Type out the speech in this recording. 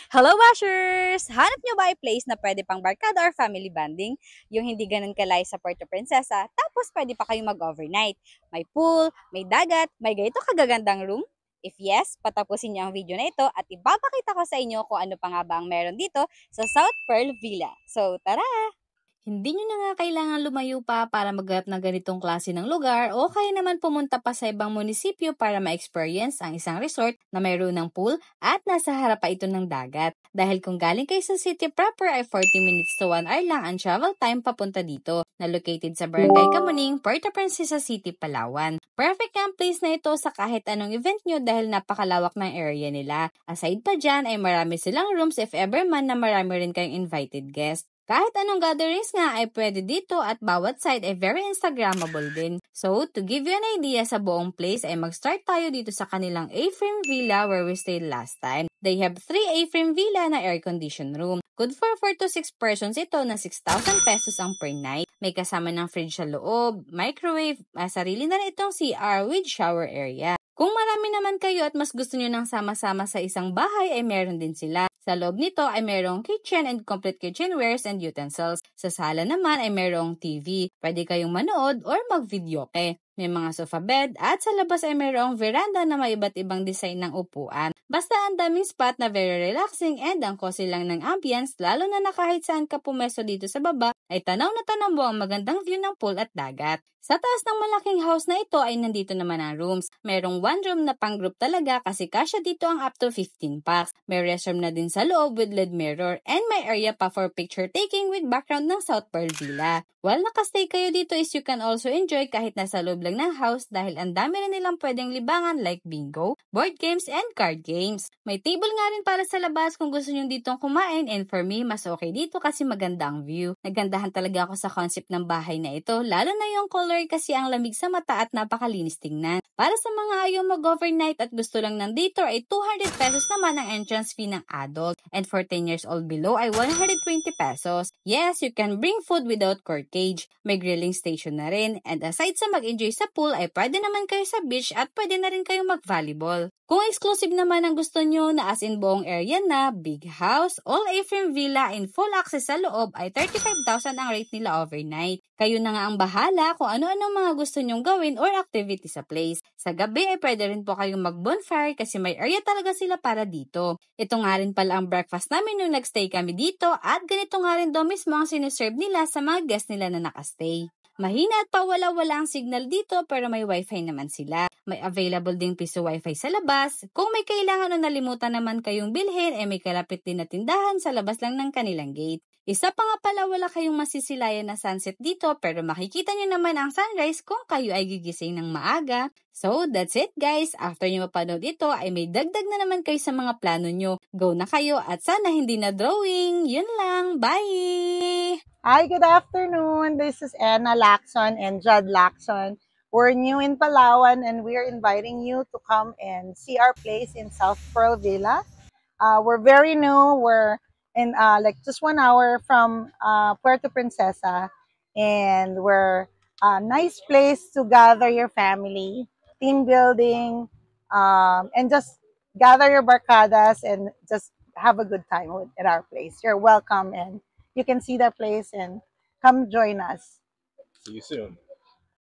Hello, Washers! Hanap nyo ba ay place na pwede pang barkada or family bonding? Yung hindi ganun kalay sa Puerto Princesa, tapos pwede pa kayong mag-overnight. May pool, may dagat, may ganito kagagandang room? If yes, patapusin nyo ang video na ito at ipapakita ko sa inyo kung ano pa nga ba ang meron dito sa South Pearl Villa. So, tara! Hindi nyo na nga kailangan lumayo pa para maghanap ng ganitong klase ng lugar o kaya naman pumunta pa sa ibang munisipyo para ma-experience ang isang resort na mayroon ng pool at nasa harap pa ito ng dagat. Dahil kung galing kayo sa city proper ay 40 minutes to 1 hour lang ang travel time papunta dito na located sa Barangay Camuning, Puerto Princesa City, Palawan. Perfect ang place na ito sa kahit anong event nyo dahil napakalawak ng area nila. Aside pa dyan ay marami silang rooms if ever man na marami rin kayong invited guests. Kahit anong gatherings nga ay pwede dito at bawat side ay very Instagrammable din. So, to give you an idea sa buong place ay mag-start tayo dito sa kanilang A-frame villa where we stayed last time. They have 3 A-frame villa na air-conditioned room. Good for 4 to 6 persons ito na 6,000 pesos ang per night. May kasama ng fridge sa loob, microwave, sarili na rin itong CR with shower area. Kung marami naman kayo at mas gusto nyo ng sama-sama sa isang bahay ay meron din sila. Sa loob nito ay merong kitchen and complete kitchenwares and utensils. Sa sala naman ay merong TV. Pwede kayong manood or mag-videoke. May mga sofa bed at sa labas ay merong veranda na may iba't ibang design ng upuan. Basta ang daming spot na very relaxing and ang cozy lang ng ambience lalo na kahit saan ka pumesto dito sa baba ay tanaw na tanaw mo ang magandang view ng pool at dagat. Sa taas ng malaking house na ito ay nandito naman ang rooms. Merong one room na pang group talaga kasi kasya dito ang up to 15 packs. May restroom na din sa loob with LED mirror and may area pa for picture taking with background ng South Pearl Villa. While nakastay kayo dito is you can also enjoy kahit nasa loob lang ng house dahil ang dami na nilang pwedeng libangan like bingo, board games, and card games. May table nga rin para sa labas kung gusto nyo ditong kumain and for me, mas okay dito kasi maganda ang view. Nagandahan talaga ako sa concept ng bahay na ito, lalo na yung color kasi ang lamig sa mata at napakalinis tingnan. Para sa mga ayaw mag-overnight at gusto lang nandito ay 200 pesos naman ang entrance fee ng adult and for 10 years old below ay 120 pesos. Yes, you can bring food without court cage. May grilling station na rin and aside sa mag-enjoy sa pool ay pwede naman kayo sa beach at pwede na rin kayong mag-volleyball. Kung exclusive naman ang gusto nyo na as in buong area na, big house, all A-frame villa and full access sa loob ay 35,000 ang rate nila overnight. Kayo na nga ang bahala kung ano-ano mga gusto nyong gawin or activity sa place. Sa gabi ay pwede rin po kayong mag-bonfire kasi may area talaga sila para dito. Ito nga rin pala ang breakfast namin nung nagstay kami dito at ganito nga rin daw mismo ang sinuserve nila sa mga guests nila na nakastay. Mahina at pawala-wala ang signal dito pero may wifi naman sila. May available ding piso wifi sa labas. Kung may kailangan o nalimutan naman kayong bilhin, may kalapit din na tindahan sa labas lang ng kanilang gate. Isa pa nga pala wala kayong masisilayan na sunset dito pero makikita nyo naman ang sunrise kung kayo ay gigising ng maaga. So, that's it guys. After nyo mapanood ito ay may dagdag na naman kayo sa mga plano nyo. Go na kayo at sana hindi na drawing. Yun lang. Bye! Hi, good afternoon. This is Anna Lacson and Judd Lacson. We're new in Palawan and we're inviting you to come and see our place in South Pearl Villa. We're very new. We're in like just 1 hour from Puerto Princesa, and we're a nice place to gather your family, team building, and just gather your barcadas and just have a good time at our place. You're welcome and you can see the place and come join us. See you soon.